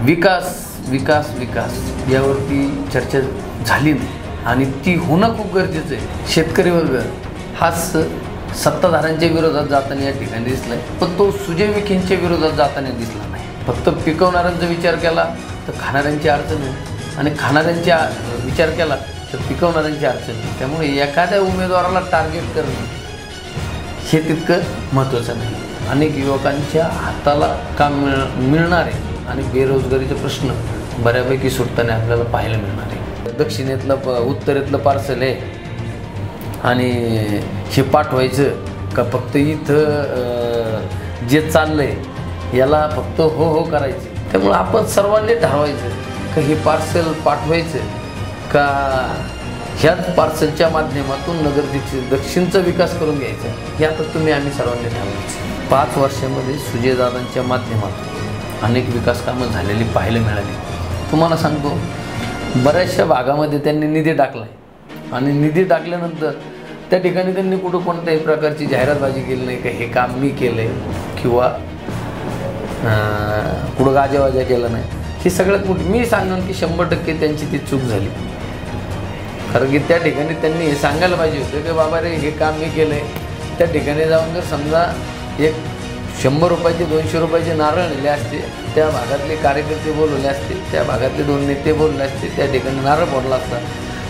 विकास विकास विकास यावरती चर्चा झाली नाही आणि ती होणं खूप गरजेचं आहे। शेतकरी वर्ग हाच सत्ताधाऱ्यांच्या विरोधात जाताना या ठिकाणी दिसला आहे, पण तो सुजय विखेंच्या विरोधात जाताना दिसला नाही। फक्त पिकवणाऱ्यांचा विचार केला तर खाणाऱ्यांची अडचण आहे आणि खाणाऱ्यांचा विचार केला तर पिकवणाऱ्यांची अडचण आहे। त्यामुळे एखाद्या उमेदवाराला टार्गेट करणं हे तितकं महत्त्वाचं नाही। अनेक युवकांच्या हाताला काम मिळणार आहे आणि बेरोजगारीचे प्रश्न बऱ्यापैकी सुटताना आपल्याला पाहायला मिळणार आहे। दक्षिणेतलं उत्तरेतलं पार्सल आहे आणि हे पाठवायचं का फक्त इथं जे चाललं आहे याला फक्त हो हो करायचं। त्यामुळे आपण सर्वांनी ठरवायचं का हे पार्सल पाठवायचं का ह्याच पार्सलच्या माध्यमातून नगर दक्षिणचा विकास करून घ्यायचा हे आता तुम्ही आम्ही सर्वांनी ठरवायचं। 5 वर्षामध्ये सुजयदादांच्या माध्यमातून अनेक विकास कामं झालेली पाहायला मिळाली। तुम्हाला सांगतो बऱ्याचशा भागामध्ये त्यांनी निधी टाकला आहे आणि निधी टाकल्यानंतर त्या ठिकाणी त्यांनी कुठं कोणत्याही प्रकारची जाहिरातबाजी केली नाही का हे काम मी केलं आहे किंवा कुठं गाजावाजा केला नाही। ही सगळ्यात मोठी मी सांगेन की 100% त्यांची ती चूक झाली, कारण की त्या ठिकाणी त्यांनी हे सांगायला पाहिजे होतं की बाबा रे हे काम मी केलं आहे। त्या ठिकाणी जाऊन जर समजा एक 100 रुपयाचे 200 रुपयाचे नारळ नेले असते, त्या भागातले कार्यकर्ते बोलवले असते, त्या भागातले 2 नेते बोलले असते, त्या ठिकाणी नारळ फोडला असता,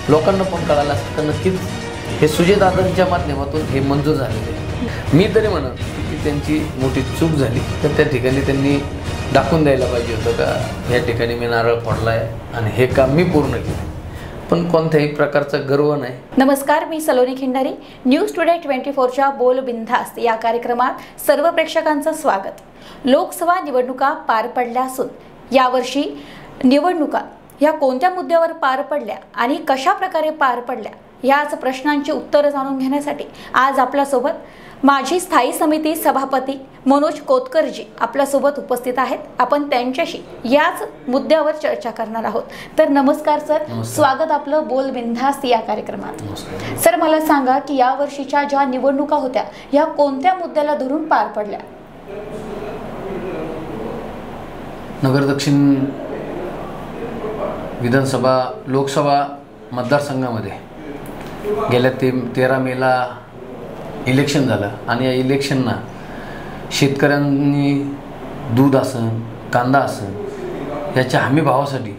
लोकांना पण कळालं असतं तर नक्कीच हे सुजयदादांच्या माध्यमातून हे मंजूर झालेले आहे। मी तरी म्हणत की त्यांची मोठी चूक झाली तर त्या ठिकाणी त्यांनी दाखवून द्यायला पाहिजे होतं का या ठिकाणी मी नारळ फोडला आहे आणि हे काम मी पूर्ण केलं, पण कोणत्याही प्रकारचा गर्व नाही। नमस्कार, मी सलोनी खिंडारी। न्यूज टुडे 24च्या बोल बिनधास्त या कार्यक्रमात सर्व प्रेक्षकांचं स्वागत। लोकसभा निवडणुका पार पडल्या असून यावर्षी निवडणुका ह्या कोणत्या मुद्द्यावर पार पडल्या आणि कशा प्रकारे पार पडल्या याच प्रश्नांची उत्तरं जाणून घेण्यासाठी आज आपल्यासोबत माजी स्थायी समिती सभापती मनोज कोतकरजी आपल्यासोबत उपस्थित आहेत। आपण त्यांच्याशी याच मुद्द्यावर चर्चा करणार आहोत। तर नमस्कार सर, स्वागत आपलं बोल बिनधास्त या कार्यक्रमात। सर मला सांगा की या वर्षीच्या ज्या निवडणुका होत्या या कोणत्या मुद्द्याला धरून पार पडल्या? नगर दक्षिण विधानसभा लोकसभा मतदारसंघामध्ये गेल्या 13 मेला इलेक्शन झालं आणि या इलेक्शनना शेतकऱ्यांनी दूध असन कांदा असन याच्या हमी भावासाठी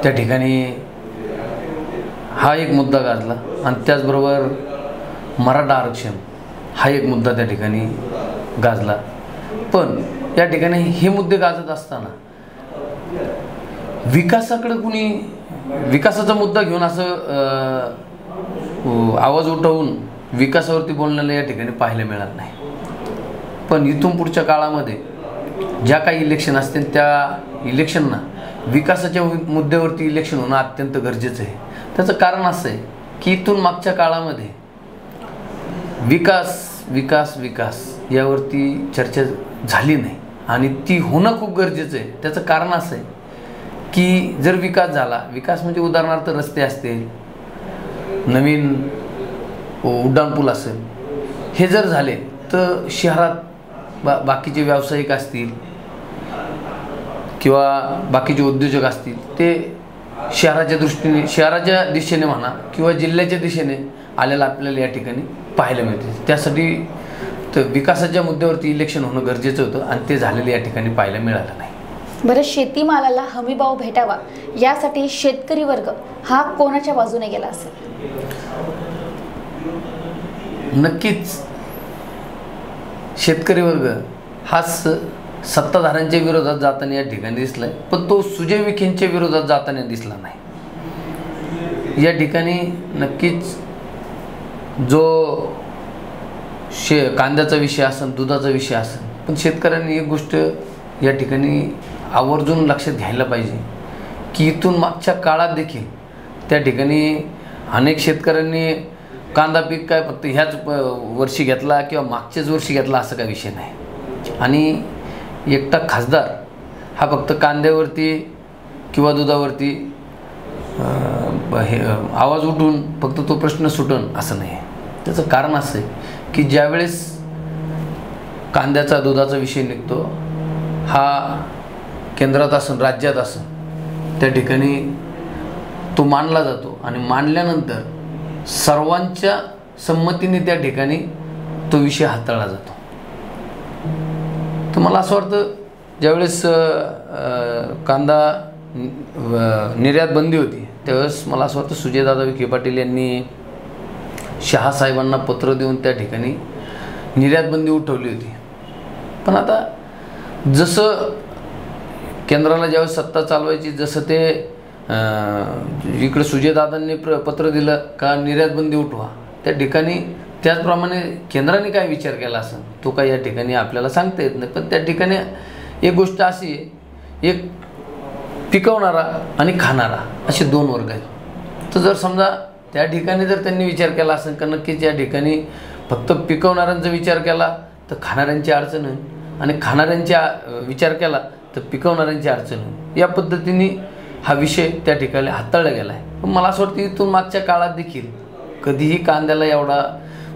त्या ठिकाणी हा एक मुद्दा गाजला आणि त्याचबरोबर मराठा आरक्षण हा एक मुद्दा त्या ठिकाणी गाजला। पण या ठिकाणी हे मुद्दे गाजत असताना विकासाकडे कुणी विकासाचा मुद्दा घेऊन असं आवाज उठवून विकासावरती बोलण्याला या ठिकाणी पाहायला मिळत नाही। पण इथून पुढच्या काळामध्ये ज्या काही इलेक्शन असतील त्या इलेक्शनना विकासाच्या मुद्द्यावरती इलेक्शन होणं अत्यंत गरजेचं आहे। त्याचं कारण असं आहे की इथून मागच्या काळामध्ये विकास विकास विकास यावरती चर्चा झाली नाही आणि ती होणं खूप गरजेचं आहे। त्याचं कारण असं आहे की जर विकास झाला, विकास म्हणजे उदाहरणार्थ रस्ते असतील, नवीन उड्डाणपूल असेल, हे जर झाले तर शहरात बाकीचे व्यावसायिक असतील किंवा बाकीचे उद्योजक असतील ते शहराच्या दिशेने म्हणा किंवा जिल्ह्याच्या दिशेने आलेला आपल्याला या ठिकाणी पाहायला मिळते। त्यासाठी तर विकासाच्या मुद्द्यावरती इलेक्शन होणं गरजेचं होतं आणि ते झालेलं या ठिकाणी पाहायला मिळालं नाही। बरं, शेतीमालाला हमीभाव भेटावा यासाठी शेतकरी वर्ग हा कोणाच्या बाजूने गेला असेल? नक्कीच शेतकरी वर्ग हाच सत्ताधाऱ्यांच्या विरोधात जाताना या ठिकाणी दिसलाय, पण तो सुजय विखेंच्या विरोधात जाताना दिसला नाही। या ठिकाणी नक्कीच जो कांद्याचा विषय असेल, दुधाचा विषय असेल, पण शेतकऱ्यांनी एक गोष्ट या ठिकाणी आवर्जून लक्षात घ्यायला पाहिजे की इथून मागच्या काळात देखील त्या ठिकाणी अनेक शेतकऱ्यांनी कांदा पीक काय फक्त ह्याच वर्षी घेतला किंवा मागच्याच वर्षी घेतला असं काही विषय नाही। आणि एकटा खासदार हा फक्त कांद्यावरती किंवा दुधावरती आवाज उठून फक्त तो प्रश्न सुटन असं नाही। त्याचं कारण असं आहे की ज्यावेळेस कांद्याचा दुधाचा विषय निघतो हा केंद्रात असन राज्यात असन त्या ठिकाणी तो मांडला जातो आणि मांडल्यानंतर सर्वांच्या संमतीने त्या ठिकाणी तो विषय हाताळला जातो. तर मला असं वाटतं ज्यावेळेस कांदा निर्यात बंदी होती त्यावेळेस मला असं वाटतं सुजयदादा विखे पाटील यांनी शहा साहेबांना पत्र देऊन त्या ठिकाणी निर्यात बंदी उठवली होती. पण आता जसं केंद्राला ज्यावेळेस सत्ता चालवायची जसं ते इकडे सुजयदादांनी पत्र दिलं का निर्यात बंदी उठवा, त्या ठिकाणी त्याचप्रमाणे केंद्राने काय विचार केला असेल तो काय या ठिकाणी आपल्याला सांगता येत नाही. पण त्या ठिकाणी एक गोष्ट अशी आहे, एक पिकवणारा आणि खाणारा असे दोन वर्ग आहेत. तर जर समजा त्या ठिकाणी जर त्यांनी विचार केला असेल का नक्कीच या ठिकाणी फक्त पिकवणाऱ्यांचा विचार केला तर खाणाऱ्यांची अडचण होईल आणि खाणाऱ्यांचा विचार केला तर पिकवणाऱ्यांची अडचण होईल. या पद्धतीने हा विषय त्या ठिकाणी हाताळला गेला आहे. पण मला असं वाटतं इथून मागच्या काळात देखील कधीही कांद्याला एवढा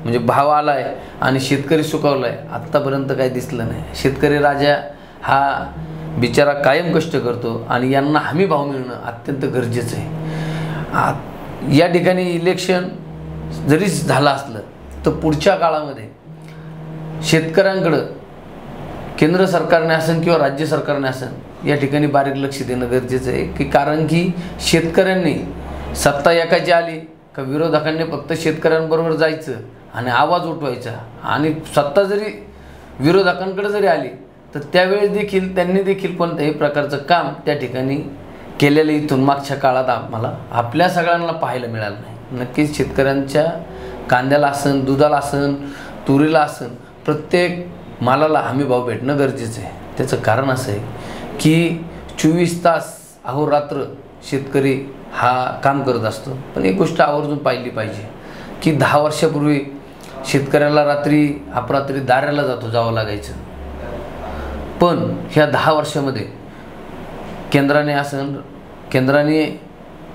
म्हणजे भाव आला आहे आणि शेतकरी सुखावला आहे आत्तापर्यंत काही दिसलं नाही. शेतकरी राजा हा बिचारा कायम कष्ट करतो आणि यांना हमी भाव मिळणं अत्यंत गरजेचं आहे. या ठिकाणी इलेक्शन जरी झालं असलं तर पुढच्या काळामध्ये शेतकऱ्यांकडं केंद्र सरकारने असेल किंवा राज्य सरकारने असेल या ठिकाणी बारीक लक्ष देणं गरजेचं आहे की कारण की शेतकऱ्यांनी सत्ता एकाची आली का विरोधकांनी फक्त शेतकऱ्यांबरोबर जायचं आणि आवाज उठवायचा आणि सत्ता जरी विरोधकांकडे जरी आली तर त्यावेळेस देखील त्यांनी देखील कोणत्याही प्रकारचं काम त्या ठिकाणी केलेलं इथून मागच्या काळात आम्हाला आपल्या सगळ्यांना पाहायला मिळालं नाही. नक्कीच शेतकऱ्यांच्या कांद्याला असन दुधाला असन तुरीला असन प्रत्येक मालाला हमी भाव भेटणं गरजेचं आहे. त्याचं कारण असं आहे की 24 तास अहोरात्र शेतकरी हा काम करत असतो. पण एक गोष्ट आवर्जून पाहिली पाहिजे की 10 वर्षापूर्वी शेतकऱ्याला रात्री अपरात्री दाऱ्याला जावं लागायचं. पण ह्या 10 वर्षामध्ये केंद्राने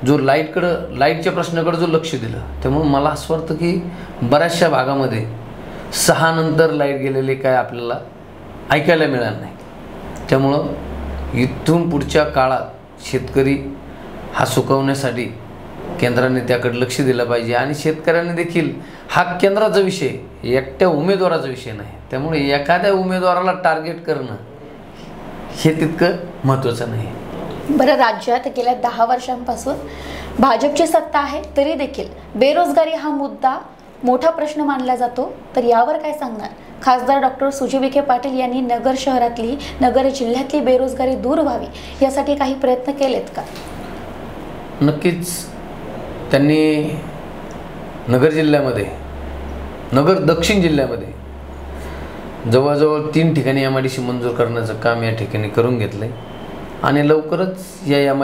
जो लाईटच्या प्रश्नाकडे जो लक्ष दिलं त्यामुळे मला असं वाटतं की बऱ्याचशा भागामध्ये 6 नंतर लाईट गेलेले काय आपल्याला ऐकायला मिळालं नाही. त्यामुळं इथून पुढच्या काळात शेतकरी हा सुकवण्यासाठी केंद्राने त्याकडे लक्ष दिलं पाहिजे आणि शेतकऱ्यांनी देखील हा केंद्राचा विषय एकट्या उमेदवाराचा विषय नाही. त्यामुळे एखाद्या उमेदवाराला टार्गेट करणं हे तितकं महत्त्वाचं नाही. बरं, राज्यात गेल्या 10 वर्षांपासून भाजपची सत्ता आहे तरी देखील बेरोजगारी हा मुद्दा मोठा प्रश्न मानला जातो. तर यावर काय सांगणार? खासदार डॉक्टर सुजय विखे पाटील यांनी नगर शहरातली नगर जिल्ह्यातली बेरोजगारी दूर व्हावी यासाठी काही प्रयत्न केलेत का? नक्कीच त्यांनी नगर जिल्ह्यामध्ये नगर दक्षिण जिल्ह्यामध्ये जवळजवळ 3 ठिकाणी MIDC मंजूर करण्याचं काम या ठिकाणी करून घेतलं आहे आणि लवकरच या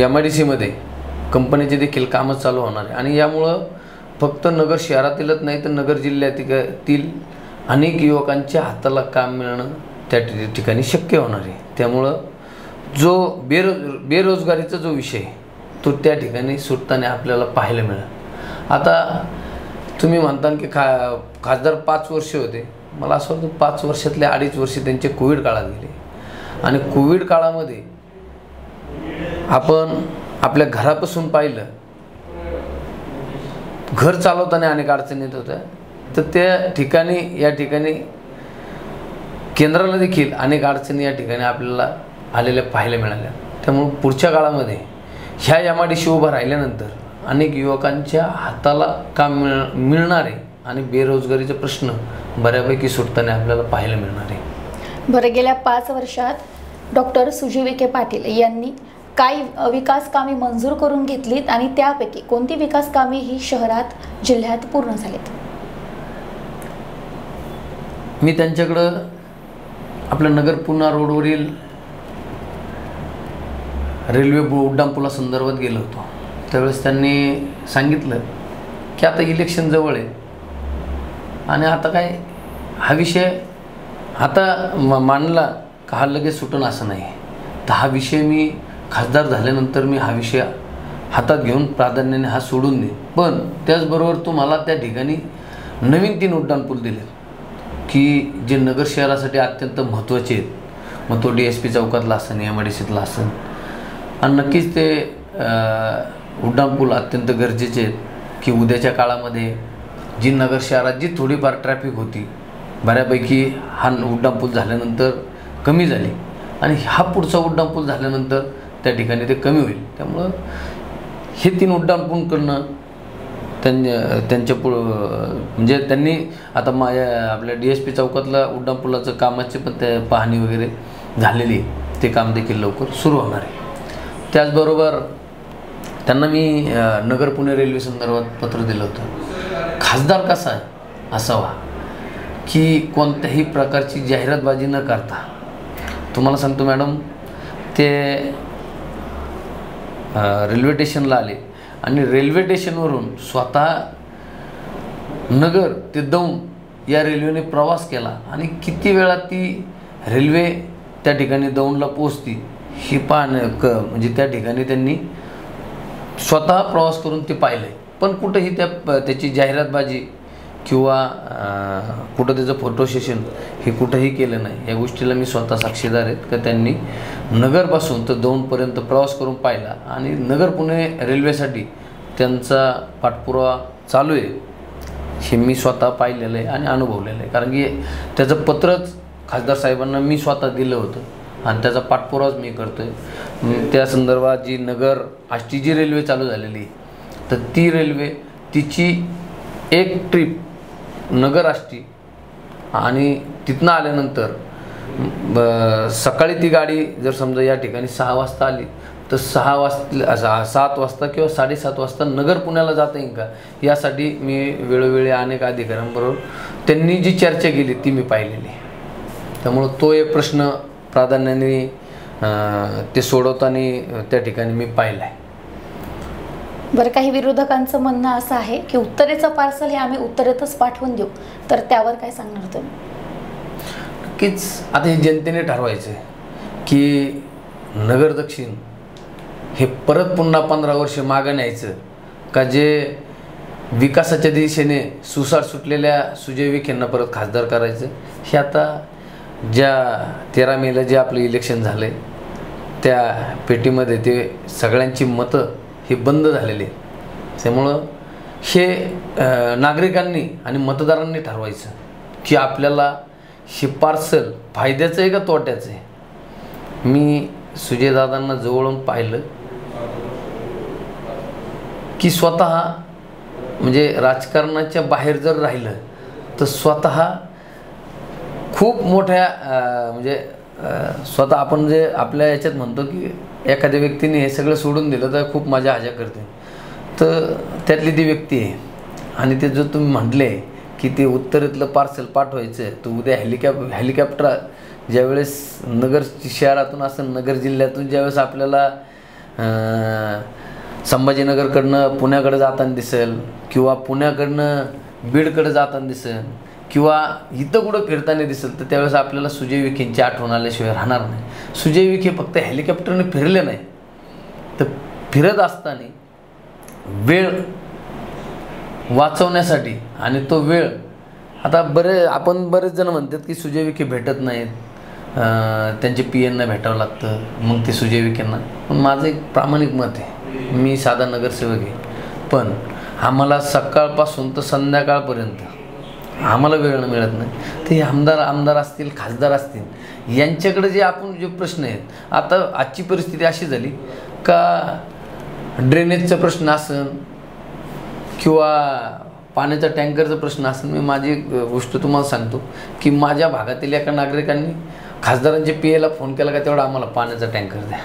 MIDCमध्ये कंपनीचे देखील कामं चालू होणार आहे आणि यामुळं फक्त नगर शहरातीलच नाही तर नगर जिल्ह्यातील अनेक युवकांच्या हाताला काम मिळणं त्या ठिकाणी शक्य होणार आहे. त्यामुळं जो बेरोजगारीचा जो विषय तो त्या ठिकाणी सुटताना आपल्याला पाहायला मिळेल. आता तुम्ही म्हणता की खासदार 5 वर्ष होते. मला असं वाटतं 5 वर्षातले 2.5 वर्ष त्यांचे कोविड काळात गेले आणि कोविड काळामध्ये आपण आपल्या घरापासून पाहिलं घर चालवताना अनेक अडचणी येत होत्या. तर त्या ठिकाणी या ठिकाणी केंद्राला देखील अनेक अडचणी या ठिकाणी आपल्याला आलेल्या पाहायला मिळाल्या. त्यामुळे पुढच्या काळामध्ये ह्या MIDC उभा राहिल्यानंतर अनेक युवकांच्या हाताला काम मिळणार आहे आणि बेरोजगारीचा प्रश्न बऱ्यापैकी सुटताना आपल्याला पाहायला मिळणार आहे. बरं, गेल्या 5 वर्षात डॉक्टर सुजय विखे पाटील यांनी काही विकास कामे मंजूर करून घेतलीत आणि त्यापैकी कोणती विकास कामे ही शहरात जिल्ह्यात पूर्ण झालीत? मी त्यांच्याकडं आपल्या नगर पुणा रोडवरील रेल्वे उड्डाणपुलासंदर्भात गेलो होतो. त्यावेळेस त्यांनी सांगितलं की आता इलेक्शन जवळ आहे आणि आता काय हा विषय आता मांडला का हा लगेच सुटणं असं नाही. तर हा विषय मी खासदार झाल्यानंतर मी हा विषय हातात घेऊन प्राधान्याने हा सोडून देईन. पण त्याचबरोबर तुम्हाला त्या ठिकाणी नवीन 3 उड्डाणपूल दिले की जे नगर शहरासाठी अत्यंत महत्त्वाचे आहेत. मग तो DSP चौकातला असेल, MIDCतला असेल. आणि नक्कीच ते उड्डाणपूल अत्यंत गरजेचे आहेत की उद्याच्या काळामध्ये जी नगर शहरात जी थोडीफार ट्रॅफिक होती बऱ्यापैकी हा उड्डाणपूल झाल्यानंतर कमी झाली आणि हा पुढचा उड्डाणपूल झाल्यानंतर त्या ठिकाणी ते कमी होईल. त्यामुळं हे 3 उड्डाणपूल करणं त्यांच्या म्हणजे त्यांनी आता आपल्या DSP चौकातला उड्डाणपुलाचं कामाचे पण ते पाहणी वगैरे झालेली आहे. ते काम देखील लवकर सुरू होणार आहे. त्याचबरोबर त्यांना मी नगर पुणे रेल्वे संदर्भात पत्र दिलं होतं. खासदार कसा असावा की कोणत्याही प्रकारची जाहिरातबाजी न करता, तुम्हाला सांगतो मॅडम, ते रेल्वे स्टेशनला आले आणि रेल्वे स्टेशनवरून स्वतः नगर ते दौंड या रेल्वेने प्रवास केला आणि किती वेळा ती रेल्वे त्या ठिकाणी दौंडला पोहोचती हे म्हणजे त्या ठिकाणी त्यांनी स्वतः प्रवास करून ते पाहिलं आहे. पण कुठंही त्याची जाहिरातबाजी किंवा कुठं त्याचं फोटो सेशन हे कुठंही केलं नाही. या गोष्टीला मी स्वतः साक्षीदार आहेत का त्यांनी नगरपासून तर दौंडपर्यंत प्रवास करून पाहिला आणि नगर पुणे रेल्वेसाठी त्यांचा पाठपुरावा चालू आहे हे मी स्वतः पाहिलेलं आहे आणि अनुभवलेलं आहे. कारण की त्याचं पत्रच खासदार साहेबांना मी स्वतः दिलं होतं आणि त्याचा पाठपुरावाच मी करतो आहे. त्या संदर्भात जी नगर आष्टी जी रेल्वे चालू झालेली तर ती रेल्वे तिची एक ट्रिप नगर आष्टी आणि तिथनं आल्यानंतर सकाळी ती गाडी जर समजा या ठिकाणी 6 वाजता आली तर 7 वाजता किंवा 7:30 वाजता नगर पुण्याला जाता येईल का यासाठी मी वेळोवेळी अनेक अधिकाऱ्यांबरोबर त्यांनी जी चर्चा केली ती मी पाहिलेली. त्यामुळं तो एक प्रश्न प्राधान्याने ते सोडवताना त्या ठिकाणी मी पाहिला आहे. बरं, काही विरोधकांचं म्हणणं असं आहे की उत्तरेचं पार्सल हे आम्ही उत्तरेतच पाठवून देऊ, तर त्यावर काय सांगणार तुम्ही? नक्कीच आता हे जनतेने ठरवायचं आहे की नगर दक्षिण हे परत पुन्हा 15 वर्ष मागं न्यायचं का जे विकासाच्या दिशेने सुसाट सुटलेल्या सुजय विखेंना परत खासदार करायचं. हे आता ज्या 13 मेला जे आपलं इलेक्शन झालं आहे त्या पेटीमध्ये ते सगळ्यांची मतं हे बंद झालेले. त्यामुळं हे नागरिकांनी आणि मतदारांनी ठरवायचं की आपल्याला हे पार्सल फायद्याचं आहे का तोट्याचं आहे. मी सुजयदादांना जवळून पाहिलं की स्वतः म्हणजे राजकारणाच्या बाहेर जर राहिलं तर स्वतः खूप मोठ्या म्हणजे स्वतः आपण जे आपल्या याच्यात म्हणतो की एखाद्या व्यक्तीने हे सगळं सोडून दिलं तर खूप मजा आजा करते, तर त्यातली ती व्यक्ती आहे. आणि ते जो तुम्ही म्हटले की ते उत्तरेतलं पार्सल पाठवायचं तर उद्या हेलिकॉप्टर ज्यावेळेस नगर शहरातून असं नगर जिल्ह्यातून ज्यावेळेस आपल्याला संभाजीनगरकडनं पुण्याकडे जाताना दिसेल किंवा पुण्याकडनं बीडकडे जाताना दिसेल किंवा इथं कुठं फिरताना दिसेल तर त्यावेळेस आपल्याला सुजय विखेंची आठवण आल्याशिवाय राहणार नाही. सुजय विखे फक्त हेलिकॉप्टरने फिरले नाही तर फिरत असताना वेळ वाचवण्यासाठी आणि तो वेळ आता आपण बरेच जण म्हणतात की सुजय विखे भेटत नाहीत, त्यांचे PNना भेटावं लागतं मग ते सुजय विखेंना. पण माझं एक प्रामाणिक मत आहे, मी साधा नगरसेवक आहे पण आम्हाला सकाळपासून तर संध्याकाळपर्यंत आम्हाला वेळ मिळत नाही. ते आमदार असतील खासदार असतील यांच्याकडे जे प्रश्न आहेत. आता आजची परिस्थिती अशी झाली का ड्रेनेजचा प्रश्न असेल किंवा पाण्याचा टँकरचा प्रश्न असेल. मी माझी गोष्ट तुम्हाला सांगतो की माझ्या भागातील एका नागरिकांनी खासदारांच्या PAला फोन केला का तेवढा आम्हाला पाण्याचा टँकर द्या.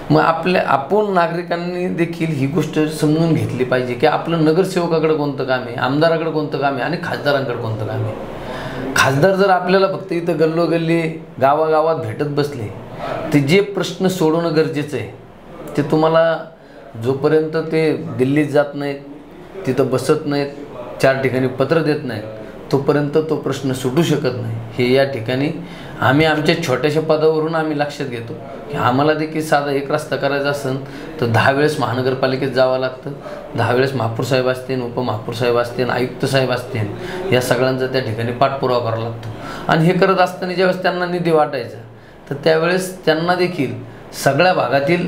मग आपण नागरिकांनी देखील ही गोष्ट समजून घेतली पाहिजे की आपलं नगरसेवकाकडे कोणतं काम आहे, आमदाराकडे कोणतं काम आहे आणि खासदारांकडे कोणतं काम आहे. खासदार जर आपल्याला फक्त इथं गल्लोगल्ली गावागावात भेटत बसले ते जे प्रश्न सोडवणं गरजेचं आहे ते तुम्हाला जोपर्यंत ते दिल्लीत जात नाहीत, तिथं बसत नाहीत, 4 ठिकाणी पत्र देत नाहीत तोपर्यंत तो प्रश्न सुटू शकत नाही. हे या ठिकाणी आम्ही आमच्या छोट्याशा पदावरून आम्ही लक्षात घेतो की आम्हाला देखील साधा एक रस्ता करायचा असेल तर 10 वेळेस महानगरपालिकेत जावं लागतं, 10 वेळेस महापौर साहेब असतील, उपमहापौर साहेब असतील, आयुक्त साहेब असतील, या सगळ्यांचा त्या ठिकाणी पाठपुरावा करावा लागतो. आणि हे करत असताना ज्यावेळेस त्यांना निधी वाटायचा तर त्यावेळेस त्यांना देखील सगळ्या भागातील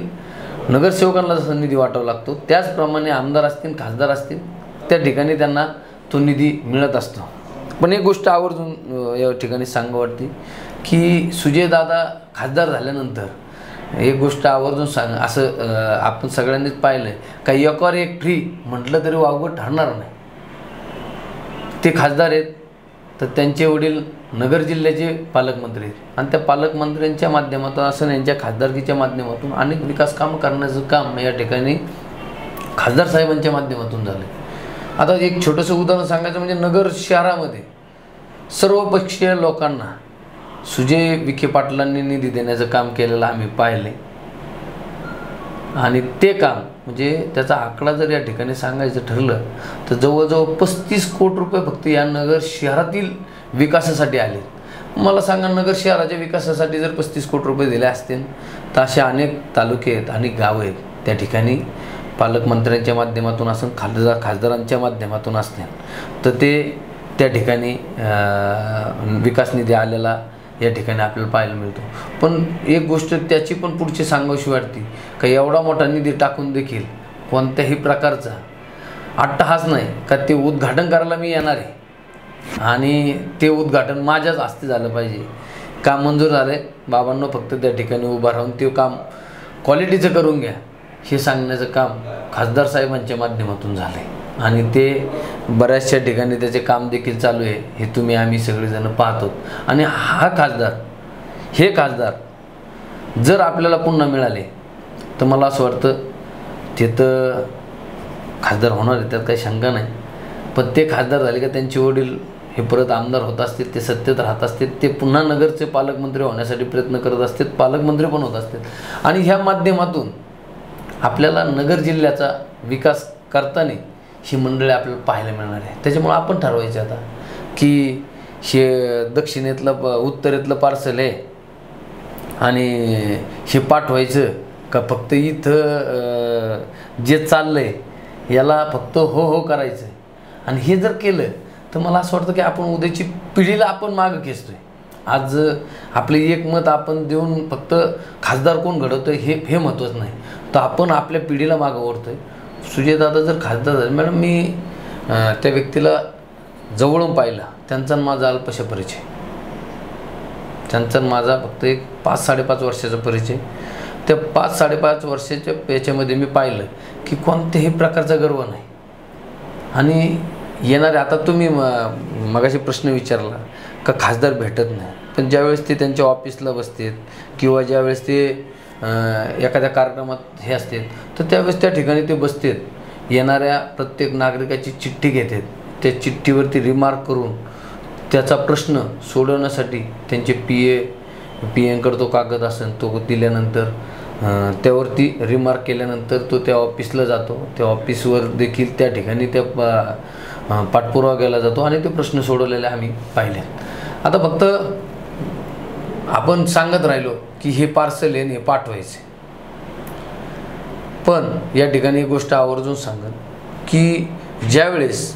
नगरसेवकांना जसा निधी वाटावा लागतो त्याचप्रमाणे आमदार असतील खासदार असतील त्या ठिकाणी त्यांना तो निधी मिळत असतो. पण एक गोष्ट आवर्जून या ठिकाणी सांगू वाटते की सुजयदादा खासदार झाल्यानंतर एक गोष्ट आवर्जून असं आपण सगळ्यांनीच पाहिलं आहे का एकावर एक फ्री म्हटलं तरी वावगं ठरणार नाही. ते खासदार आहेत तर त्यांचे वडील नगर जिल्ह्याचे पालकमंत्री आहेत आणि त्या पालकमंत्र्यांच्या माध्यमातून असं यांच्या खासदारकीच्या माध्यमातून अनेक विकास कामं करण्याचं काम या ठिकाणी खासदार साहेबांच्या माध्यमातून झालं. आता एक छोटंसं उदाहरण सांगायचं म्हणजे नगर शहरामध्ये सर्वपक्षीय लोकांना सुजय विखे पाटलांनी निधी देण्याचं काम केलेलं आम्ही पाहिले आणि ते काम म्हणजे त्याचा आकडा जर या ठिकाणी सांगायचं ठरलं तर जवळजवळ 35 कोटी रुपये फक्त या नगर शहरातील विकासासाठी आले. मला सांगा नगर शहराच्या विकासासाठी जर 35 कोटी रुपये दिले असतील तर असे अनेक तालुके आहेत अनेक गावं आहेत त्या ठिकाणी पालकमंत्र्यांच्या माध्यमातून असेल खासदारांच्या माध्यमातून असतील तर ते त्या ठिकाणी विकास निधी आलेला या ठिकाणी आपल्याला पाहायला मिळतो. पण एक गोष्ट त्याची पण पुढची सांगावीशी वाटते का एवढा मोठा निधी टाकून देखील कोणत्याही प्रकारचा अट्टहास नाही का ते उद्घाटन करायला मी येणार आहे आणि ते उद्घाटन माझ्याच हस्ते झालं पाहिजे. काम मंजूर झालं बाबांना फक्त त्या ठिकाणी उभं राहून ते काम क्वालिटीचं करून घ्या हे सांगण्याचं काम खासदार साहेबांच्या माध्यमातून झालं आहे आणि ते बऱ्याचशा ठिकाणी त्याचे काम देखील चालू आहे हे तुम्ही आम्ही सगळेजण पाहतो. आणि हे खासदार जर आपल्याला पुन्हा मिळाले तर मला असं वाटतं ते तर खासदार होणार आहे त्यात काही शंका नाही. पण ते खासदार झाले का त्यांचे वडील हे परत आमदार होत असतील ते सत्तेत राहत असतील ते पुन्हा नगरचे पालकमंत्री होण्यासाठी प्रयत्न करत असतील पालकमंत्री पण होत असतील आणि ह्या माध्यमातून आपल्याला नगर जिल्ह्याचा विकास करताना ही मंडळी आपल्याला पाहायला मिळणार आहे. त्याच्यामुळे आपण ठरवायचं आता की हे दक्षिणेतलं उत्तरेतलं पार्सल आहे आणि हे पाठवायचं का फक्त इथं जे चाललं आहे याला फक्त हो हो करायचं. आणि हे जर केलं तर मला असं वाटतं की आपण उद्याची पिढीला आपण मागं खेचतोय. आज आपले एक मत आपण देऊन फक्त खासदार कोण घडवतो हे महत्त्वाचं नाही तर आपण आपल्या पिढीला मागं ओढतोय. सुजयदादा जर खासदार झाले मॅडम मी त्या व्यक्तीला जवळून पाहिला त्यांचा माझा अल्पशा परिचय त्यांचा माझा फक्त एक 5-5.5 वर्षाचा परिचय. त्या 5-5.5 वर्षाच्या याच्यामध्ये मी पाहिलं की कोणत्याही प्रकारचा गर्व नाही. आणि येणारे आता तुम्ही मगाशी प्रश्न विचारला का खासदार भेटत नाही पण ज्यावेळेस ते त्यांच्या ऑफिसला बसतात किंवा ज्यावेळेस ते एखाद्या कार्यक्रमात हे असतात तर त्यावेळेस त्या ठिकाणी ते बसतात येणाऱ्या प्रत्येक नागरिकाची चिठ्ठी घेतात त्या चिठ्ठीवरती रिमार्क करून त्याचा प्रश्न सोडवण्यासाठी त्यांचे पी एंकडे तो कागद असेल तो दिल्यानंतर त्यावरती रिमार्क केल्यानंतर तो त्या ऑफिसला जातो त्या ऑफिसवर देखील त्या ठिकाणी त्या पाठपुरावा केला जातो आणि ते प्रश्न सोडवलेले आम्ही पाहिले. आता फक्त आपण सांगत राहिलो की हे पार्सल आहे हे पाठवायचे पण या ठिकाणी एक गोष्ट आवर्जून सांगत की ज्यावेळेस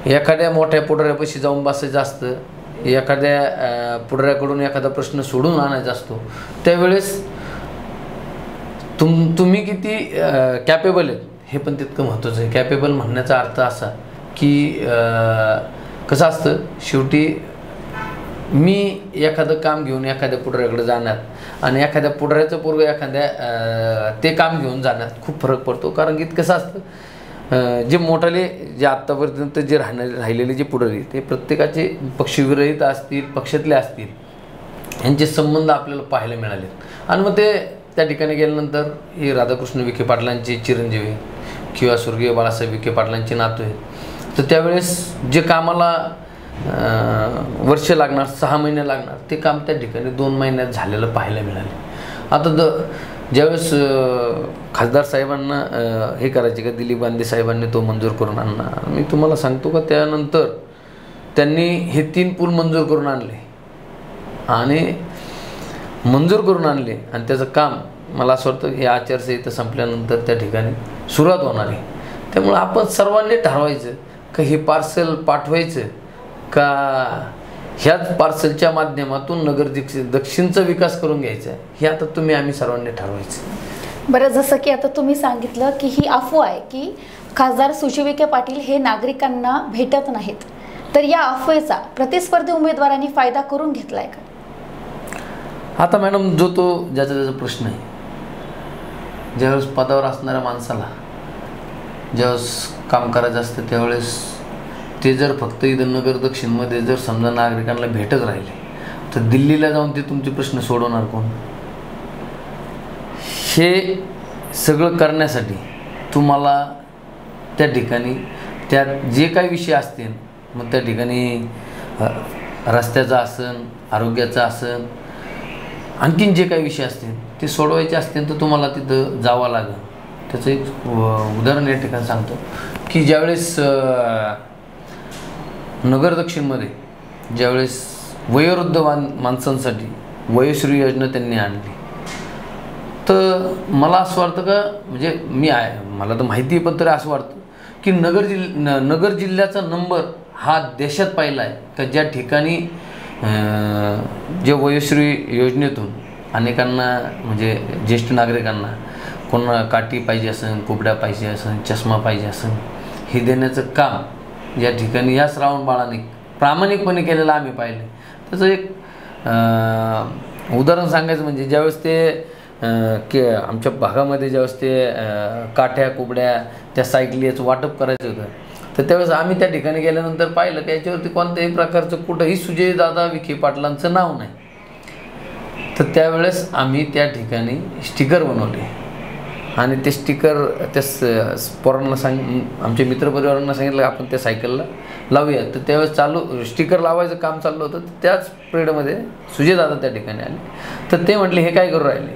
एखाद्या मोठ्या पुढाऱ्यापाशी जाऊन बसायचं असतं एखाद्या पुढाऱ्याकडून एखादा प्रश्न सोडून आणायचा असतो त्यावेळेस तुम्ही किती कॅपेबल आहेत हे पण तितकं महत्त्वाचं आहे. कॅपेबल म्हणण्याचा अर्थ असा की कसं असतं शेवटी मी एखादं काम घेऊन एखाद्या पुढाऱ्याकडे जाण्यात आणि एखाद्या पुढाऱ्याचं पोरगं एखाद्या ते काम घेऊन जाण्यात खूप फरक पडतो. कारण की कसं असतं जे मोठाले जे आत्तापर्यंत जे राहिलेले जे पुढारी ते प्रत्येकाचे पक्षविरहित असतील पक्षातले असतील यांचे संबंध आपल्याला पाहायला मिळाले आणि मग ते त्या ठिकाणी गेल्यानंतर हे राधाकृष्ण विखे पाटलांचे चिरंजीवी किंवा स्वर्गीय बाळासाहेब विखे पाटलांचे नातू आहेत तर त्यावेळेस जे कामाला वर्ष लागणार 6 महिने लागणार ते काम त्या ठिकाणी 2 महिन्यात झालेलं पाहायला मिळाले. आता ज्यावेळेस खासदार साहेबांना हे करायचे का दिलीप गांधी साहेबांनी तो मंजूर करून आणला मी तुम्हाला सांगतो का त्यानंतर त्यांनी हे 3 पूल मंजूर करून आणले आणि मंजूर करून आणले आणि त्याचं काम मला असं वाटतं हे आचारसंहिता संपल्यानंतर त्या ठिकाणी सुरुवात होणार आहे. त्यामुळे आपण सर्वांनी ठरवायचं का हे पार्सल पाठवायचं का ह्याच पार्सलच्या माध्यमातून नगर दक्षिणचा विकास करून घ्यायचा आहे, हे आता आम्ही सर्वांनी ठरवायचं. बरं, जसं की आता तुम्ही सांगितलं की ही अफवा आहे की खासदार सुजय विखे पाटील हे नागरिकांना भेटत नाहीत, तर या अफवेचा प्रतिस्पर्धी उमेदवारांनी फायदा करून घेतलाय का? आता मॅडम, ज्याचा प्रश्न आहे, ज्यावेळेस पदावर असणाऱ्या माणसाला ज्यावेळेस काम करायचं असतं त्यावेळेस ते जर फक्त इथं नगर दक्षिणमध्ये जर समजा नागरिकांना भेटत राहिले तर दिल्लीला जाऊन ते तुमचे प्रश्न सोडवणार कोण? हे सगळं करण्यासाठी तुम्हाला त्या ठिकाणी जे काही विषय असतील, मग त्या ठिकाणी रस्त्याचा असन, आरोग्याचा असन, आणखीन जे काही विषय असतील ते सोडवायचे असतील तर तुम्हाला तिथं जावं लागेल. त्याचं एक उदाहरण या ठिकाणी सांगतो की ज्यावेळेस नगर दक्षिणमध्ये ज्यावेळेस वयोवृद्ध माणसांसाठी वयोश्री योजना त्यांनी आणली, तर मला असं वाटतं का, म्हणजे मला तर माहिती आहे पण तरी असं वाटतं की नगर जिल्ह्याचा नंबर हा देशात पहिला आहे का ज्या ठिकाणी जे वयोश्री योजनेतून अनेकांना, म्हणजे ज्येष्ठ नागरिकांना कोणाला काठी पाहिजे असेल, कुबड्या पाहिजे असेल, चष्मा पाहिजे असेल, हे देण्याचं काम या ठिकाणी या श्रावण बाळाने प्रामाणिकपणे केलेलं आम्ही पाहिलं. त्याचं एक उदाहरण सांगायचं म्हणजे ज्यावेळेस ते आमच्या भागामध्ये ज्यावेळेस ते काठ्या कुबड्या त्या सायकली याचं वाटप करायचं होतं, तर त्यावेळेस आम्ही त्या ठिकाणी गेल्यानंतर पाहिलं की याच्यावरती कोणत्याही प्रकारचं कुठंही सुजयदादा विखे पाटलांचं नाव नाही. तर त्यावेळेस आम्ही त्या ठिकाणी स्टिकर बनवले आणि ते स्टिकर त्या पोरांना आमच्या मित्रपरिवारांना सांगितलं आपण त्या सायकलला लावूया. तर त्यावेळेस स्टिकर लावायचं काम चाललं होतं. त्याच पिरियडमध्ये सुजयदादा त्या ठिकाणी आले. तर ते म्हटले, हे काय करू राहिले?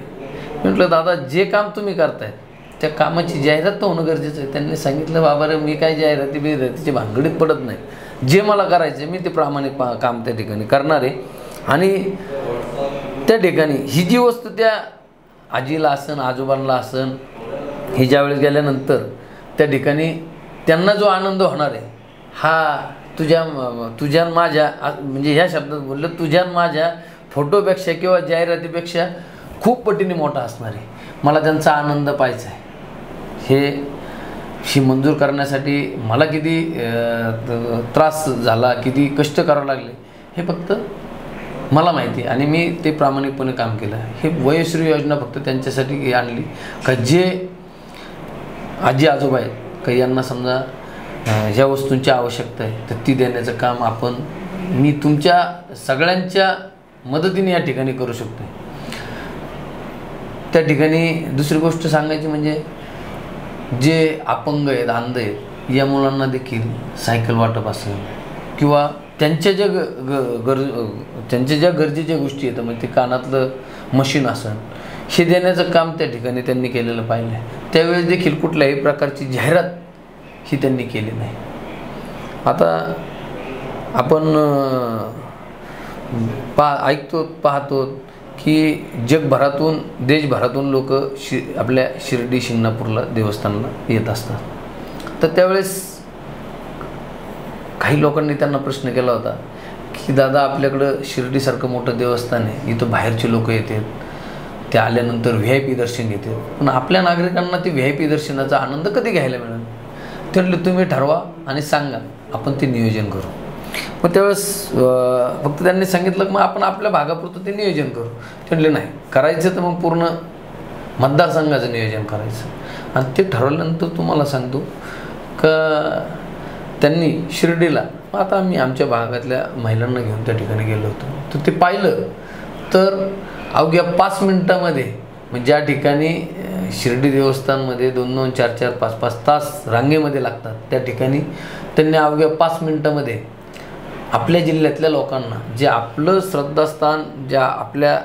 म्हटलं, दादा जे काम तुम्ही करताय त्या कामाची जाहिरात तर होणं गरजेचं आहे. त्यांनी सांगितलं, बाबा रे मी काय जाहिरातीची भानगडीत पडत नाही, जे मला करायचं मी ते प्रामाणिक काम त्या ठिकाणी करणार आहे. आणि त्या ठिकाणी ही जी वस्तू त्या आजीला असन आजोबांना असन, ही ज्यावेळेस गेल्यानंतर त्या ठिकाणी त्यांना जो आनंद होणार आहे हा तुझ्या माझ्या, म्हणजे ह्या शब्दात बोललं, तुझ्या माझ्या फोटोपेक्षा किंवा जाहिरातीपेक्षा खूप पटीने मोठा असणार आहे. मला त्यांचा आनंद पाहायचा आहे. ही मंजूर करण्यासाठी मला किती त्रास झाला, किती कष्ट करावे लागले हे फक्त मला माहिती आहे. आणि मी ते प्रामाणिकपणे काम केलं. हे वयोश्री योजना फक्त त्यांच्यासाठी आणली का जे आजी आजोबा आहेत का यांना समजा ज्या वस्तूंची आवश्यकता आहे तर ती देण्याचं काम मी तुमच्या सगळ्यांच्या मदतीने या ठिकाणी करू शकतो. त्या ठिकाणी दुसरी गोष्ट सांगायची म्हणजे जे अपंग आहेत, अंध आहेत, या मुलांना देखील सायकल वाटप असेल किंवा त्यांच्या ज्या गरजेच्या गोष्टी आहेत, मग ते कानातलं मशीन असेल, हे देण्याचं काम त्या ठिकाणी त्यांनी केलेलं पाहिलं आहे. त्यावेळेस देखील कुठल्याही प्रकारची जाहिरात ही त्यांनी केली नाही. आता आपण पाहतो की जगभरातून देशभरातून लोक आपल्या शिर्डी शिंगणापूरला देवस्थानला येत असतात. तर त्यावेळेस काही लोकांनी त्यांना प्रश्न केला होता की दादा आपल्याकडं शिर्डीसारखं मोठं देवस्थान आहे, इथं बाहेरचे लोक येतात, ते आल्यानंतर VIP दर्शन घेतात, पण आपल्या नागरिकांना ते VIP दर्शनाचा आनंद कधी घ्यायला मिळेल? ते म्हटले तुम्ही ठरवा आणि सांगा, आपण ते नियोजन करू. मग त्यावेळेस फक्त त्यांनी सांगितलं मग आपण आपल्या भागापुरतं ते नियोजन करू. ते म्हटले नाही, करायचं तर मग पूर्ण मतदारसंघाचं नियोजन करायचं. आणि ते ठरवल्यानंतर तुम्हाला सांगतो का त्यांनी शिर्डीला, आता आम्ही आमच्या भागातल्या महिलांना घेऊन त्या ठिकाणी गेलो होतो, तर ते पाहिलं तर अवघ्या 5 मिनिटामध्ये, म्हणजे ज्या ठिकाणी शिर्डी देवस्थानमध्ये 2-2, 4-4, 5-5 तास रांगेमध्ये लागतात, त्या ठिकाणी त्यांनी अवघ्या 5 मिनिटामध्ये आपल्या जिल्ह्यातल्या लोकांना, जे आपलं श्रद्धास्थान ज्या आपल्या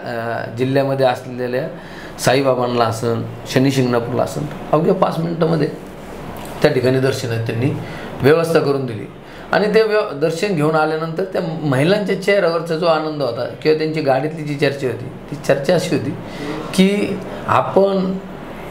जिल्ह्यामध्ये असलेल्या साईबाबांना असन, शनी शिंगणापूरला असन, अवघ्या 5 मिनिटामध्ये त्या ठिकाणी दर्शनात त्यांनी व्यवस्था करून दिली. आणि ते दर्शन घेऊन आल्यानंतर त्या महिलांच्या चेहऱ्यावरचा जो आनंद होता किंवा त्यांची गाडीतली जी चर्चा होती ती चर्चा अशी होती की आपण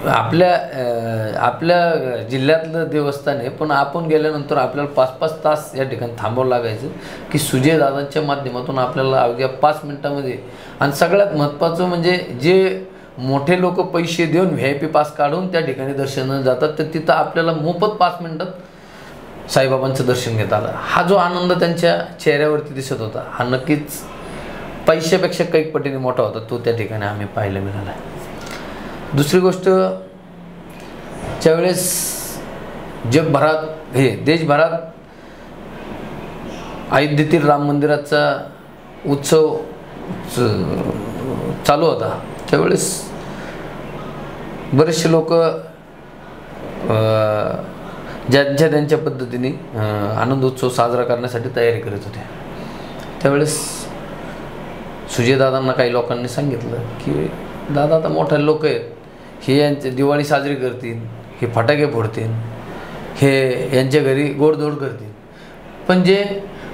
आपल्या जिल्ह्यातलं देवस्थान आहे, पण आपण गेल्यानंतर आपल्याला 5-5 तास या ठिकाणी थांबावं लागायचं की सुजय दादांच्या माध्यमातून आपल्याला अवघ्या 5 मिनिटामध्ये. आणि सगळ्यात महत्त्वाचं म्हणजे जे मोठे लोक पैसे देऊन VIP पास काढून त्या ठिकाणी दर्शनाला जातात, तर तिथं आपल्याला मोफत 5 मिनिटात साईबाबांचं दर्शन घेता आलं. हा जो आनंद त्यांच्या चेहऱ्यावरती दिसत होता, हा नक्कीच पैशापेक्षा कैक पटीने मोठा होता. तो त्या ठिकाणी आम्ही पाहायला मिळाला. दुसरी गोष्ट, ज्यावेळेस जगभरात देशभरात अयोध्येतील राम मंदिराचा उत्सव चालू होता, त्यावेळेस बरेचसे लोक ज्यांच्या त्यांच्या पद्धतीने आनंदोत्सव साजरा करण्यासाठी तयारी करत होते. त्यावेळेस सुजयदादांना काही लोकांनी सांगितलं की दादा, आता मोठे लोक आहेत, हे यांचे दिवाळी साजरी करतील, हे फटाके फोडतील, हे यांच्या घरी गोडधोड करतील, पण जे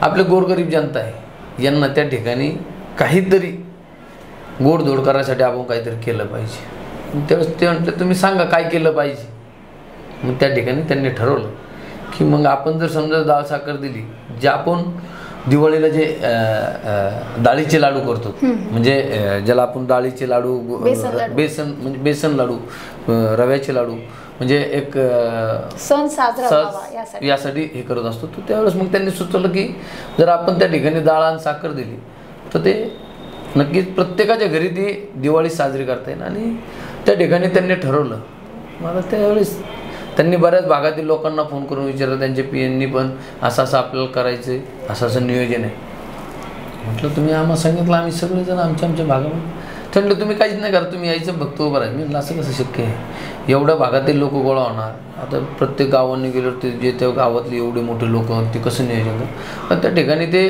आपले गोरगरीब जनता आहे यांना त्या ठिकाणी काहीतरी गोडधोड करायसाठी आपण काहीतरी केलं पाहिजे. त्यावेळेस ते म्हटलं तुम्ही सांगा काय केलं पाहिजे. मग त्या ठिकाणी त्यांनी ठरवलं की मग आपण जर समजा डाळ साखर दिली, जे आपण दिवाळीला जे डाळीचे लाडू करतो, म्हणजे ज्याला आपण डाळीचे लाडू, बेसन लाडू, रव्याचे लाडू, म्हणजे एक सण साजरा यासाठी हे करत असतो. तर त्यावेळेस मग त्यांनी सुचवलं की जर आपण त्या ठिकाणी डाळ आणि साखर दिली तर ते नक्कीच प्रत्येकाच्या घरी ती दिवाळी साजरी करता येईल. आणि त्या ठिकाणी त्यांनी ठरवलं. मला त्यावेळेस त्यांनी बऱ्याच भागातील लोकांना फोन करून विचारलं, त्यांच्या PNनी पण असं आपल्याला करायचं आहे, असं नियोजन आहे. म्हटलं तुम्ही आम्हाला सांगितलं, आम्ही सगळेजण आमच्या भागामध्ये. म्हटलं तुम्ही काहीच नाही करा, तुम्ही यायचं फक्त उभं राहायचं. म्हटलं असं कसं शक्य आहे, एवढ्या भागातील लोक गोळा होणार, आता प्रत्येक गावांनी गेल्यावर ते जे त्या गावातले एवढे मोठे लोक ते कसं नियोजन करतात. पण त्या ठिकाणी ते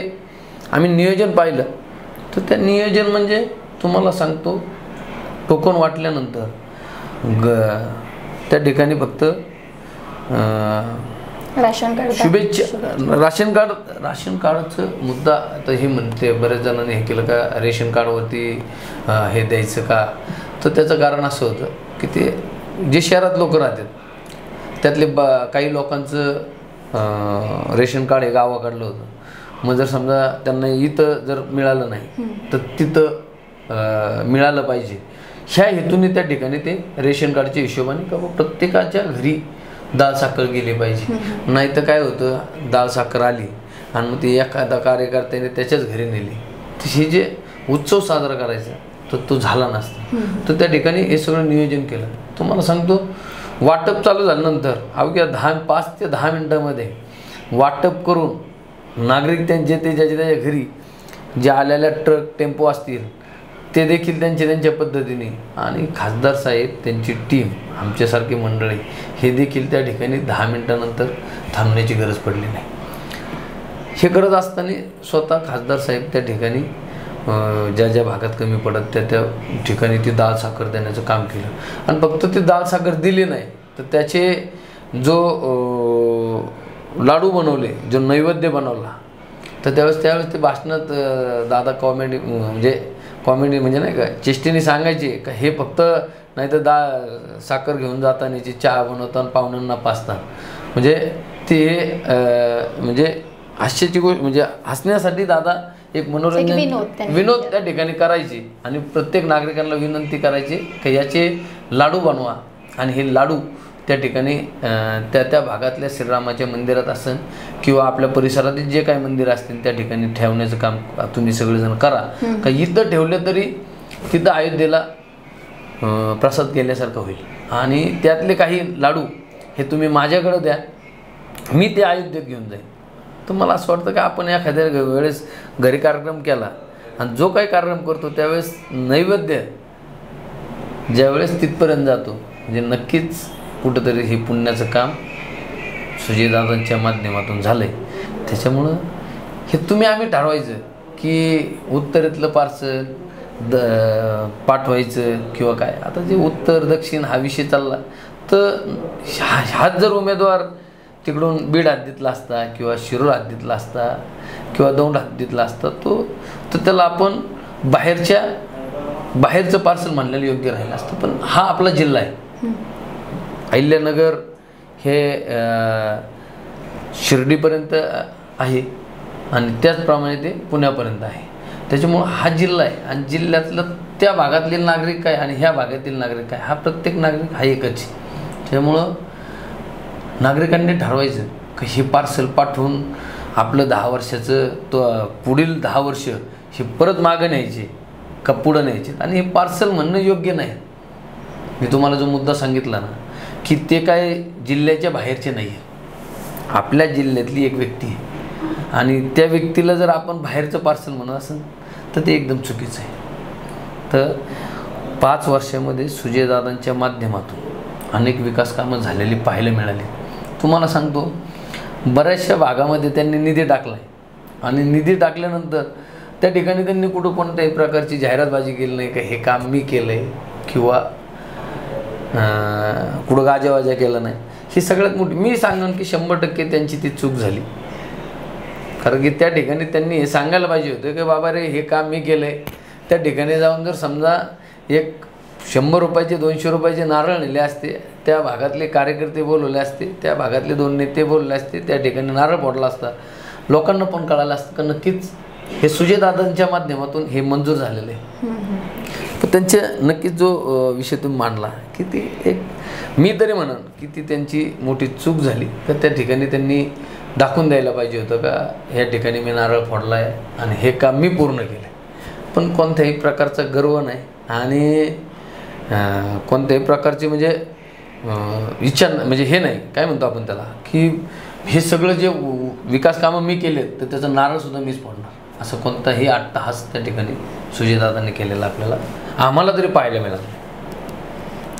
आम्ही नियोजन पाहिलं, तर त्या नियोजन म्हणजे तुम्हाला सांगतो, टोकन वाटल्यानंतर त्या ठिकाणी फक्त शुभेच्छा राशन कार्डचं मुद्दा आता हे म्हणते बऱ्याच जणांनी हे केलं का रेशन कार्डवरती हे द्यायचं का. तर त्याचं कारण असं होतं की ते जे शहरात लोक राहतात त्यातले काही लोकांचं रेशन कार्ड हे गावाकडलं होतं. मग जर समजा त्यांना इथं जर मिळालं नाही तर तिथं मिळालं पाहिजे, ह्या हेतूने त्या ठिकाणी ते रेशन कार्डच्या हिशोबाने का प्रत्येकाच्या घरी डाळ साखर गेली पाहिजे. नाही तर काय होतं, डाळ साखर आली आणि मग ती एखादा कार्यकर्त्याने त्याच्याच घरी नेली, हे जे उत्सव साजरा करायचा तर तो झाला नसता. तर त्या ठिकाणी हे सगळं नियोजन केलं. तुम्हाला सांगतो, वाटप चालू झाल्यानंतर अवघ्या 5 ते 10 मिनटामध्ये वाटप करून नागरिक त्यांचे त्याच्या घरी जे आलेल्या ट्रक टेम्पो असतील ते देखील त्यांच्या पद्धतीने, आणि खासदार साहेब त्यांची टीम आमच्यासारखी मंडळी हे देखील त्या ठिकाणी 10 मिनिटानंतर थांबण्याची गरज पडली नाही. हे करत असताना स्वतः खासदार साहेब त्या ठिकाणी ज्या भागात कमी पडत त्या ठिकाणी ती डाळ साखर देण्याचं काम केलं. आणि फक्त ती डाळ साखर दिली नाही तर त्याचे जो लाडू बनवले, जो नैवेद्य बनवला, तर त्यावेळेस ते भाषणात दादा कॉमेडी म्हणजे नाही का चेष्टेने सांगायचे का हे फक्त नाही तर डाळ साखर घेऊन जातानाची चहा बनवताना पाहुण्यांना पाचतात, म्हणजे ते म्हणजे हास्याची गोष्ट, म्हणजे हसण्यासाठी दादा एक मनोरंजन विनोद त्या ठिकाणी करायचे. आणि प्रत्येक नागरिकांना विनंती करायची की याचे लाडू बनवा, आणि हे लाडू त्या ठिकाणी त्या भागातल्या श्रीरामाच्या मंदिरात असेल किंवा आपल्या परिसरातील जे काही मंदिर असतील त्या ठिकाणी ठेवण्याचं काम तुम्ही सगळेजण करा. का इथं ठेवलं तरी तिथं अयोध्येला प्रसाद केल्यासारखं होईल. आणि त्यातले काही लाडू हे तुम्ही माझ्याकडे द्या, मी ते अयोध्येत घेऊन जाईन. तर मला असं वाटतं की आपण एखाद्या वेळेस घरी कार्यक्रम केला आणि जो काही कार्यक्रम करतो त्यावेळेस नैवेद्य ज्यावेळेस तिथपर्यंत जातो, म्हणजे नक्कीच कुठंतरी हे पुण्याचं काम सुजयदादांच्या माध्यमातून झालं आहे. त्याच्यामुळं हे आम्ही ठरवायचं की उत्तरेतलं पार्सल पाठवायचं किंवा काय. आता जे उत्तर दक्षिण हा विषय चालला, तर हाच जर उमेदवार तिकडून बीड हद्दीतला असता किंवा शिरूर हद्दीतला असता किंवा दौंड हद्दीतला असता तर त्याला आपण बाहेरचं पार्सल म्हणलेलं योग्य राहिलं असतं. पण हा आपला जिल्हा आहे, अहिल्यानगर हे शिर्डीपर्यंत आहे आणि त्याचप्रमाणे ते पुण्यापर्यंत आहे. त्याच्यामुळं हा जिल्हा आहे आणि जिल्ह्यातलं त्या भागातले नागरिक काय आणि ह्या भागातील नागरिक काय, हा प्रत्येक नागरिक हा एकच आहे. त्यामुळं नागरिकांनी ठरवायचं की हे पार्सल पाठवून आपलं 10 वर्षाचं तो पुढील 10 वर्ष हे परत मागं न्यायचे का पुढं न्यायचे. आणि हे पार्सल म्हणणं योग्य नाही. मी तुम्हाला जो मुद्दा सांगितला ना की ते काय जिल्ह्याच्या बाहेरचे नाही आहे, आपल्या जिल्ह्यातली एक व्यक्ती आहे आणि त्या व्यक्तीला जर आपण बाहेरचं पार्सल म्हणत असेल तर ते एकदम चुकीचं आहे. तर 5 वर्षामध्ये सुजयदादांच्या माध्यमातून अनेक विकास कामं झालेली पाहायला मिळाली. तुम्हाला सांगतो, बऱ्याचशा भागामध्ये त्यांनी निधी टाकला आहे आणि निधी टाकल्यानंतर त्या ठिकाणी त्यांनी कुठं कोणत्याही प्रकारची जाहिरातबाजी केली नाही का हे काम मी केलं आहे किंवा कुठं गाजावाजा केला नाही. ही सगळ्यात मोठी मी सांगेन की 100% त्यांची ती चूक झाली. कारण की त्या ठिकाणी त्यांनी हे सांगायला पाहिजे होतं की बाबा रे हे काम मी केलं आहे. त्या ठिकाणी जाऊन जर समजा एक 100 रुपयाचे 200 रुपयाचे नारळ नेले असते, त्या भागातले कार्यकर्ते बोलवले असते, त्या भागातले 2 नेते बोलले असते, त्या ठिकाणी नारळ फोडला असता, लोकांना पण कळालं असतं की नक्कीच हे सुजयदादांच्या माध्यमातून हे मंजूर झालेलं आहे. तर त्यांच्या नक्कीच जो विषय तुम्ही मांडला की ती एक मी तरी म्हणन की ती त्यांची मोठी चूक झाली. तर त्या ठिकाणी त्यांनी दाखवून द्यायला पाहिजे होतं का या ठिकाणी मी नारळ फोडला आहे आणि हे काम मी पूर्ण केलं आहे. पण कोणत्याही प्रकारचा गर्व नाही आणि कोणत्याही प्रकारची म्हणजे इच्छा म्हणजे हे नाही काय म्हणतो आपण त्याला की हे सगळं जे विकास कामं मी केलेत तर त्याचं नारळसुद्धा मीच फोडणार असं कोणताही अट्टहास त्या ठिकाणी सुजयदादांनी केलेला आपल्याला आम्हाला तरी पाहायला मिळालं.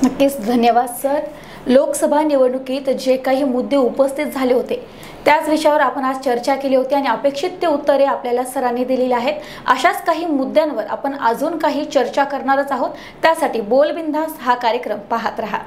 नक्कीच धन्यवाद सर. लोकसभा निवडणुकीत जे काही मुद्दे उपस्थित झाले होते त्याच विषयावर आपण आज चर्चा केली होती आणि अपेक्षित ते उत्तरे आपल्याला सरांनी दिलेली आहेत. अशाच काही मुद्द्यांवर आपण अजून काही चर्चा करणारच आहोत. त्यासाठी बोल बिनधास्त हा कार्यक्रम पाहत रहा.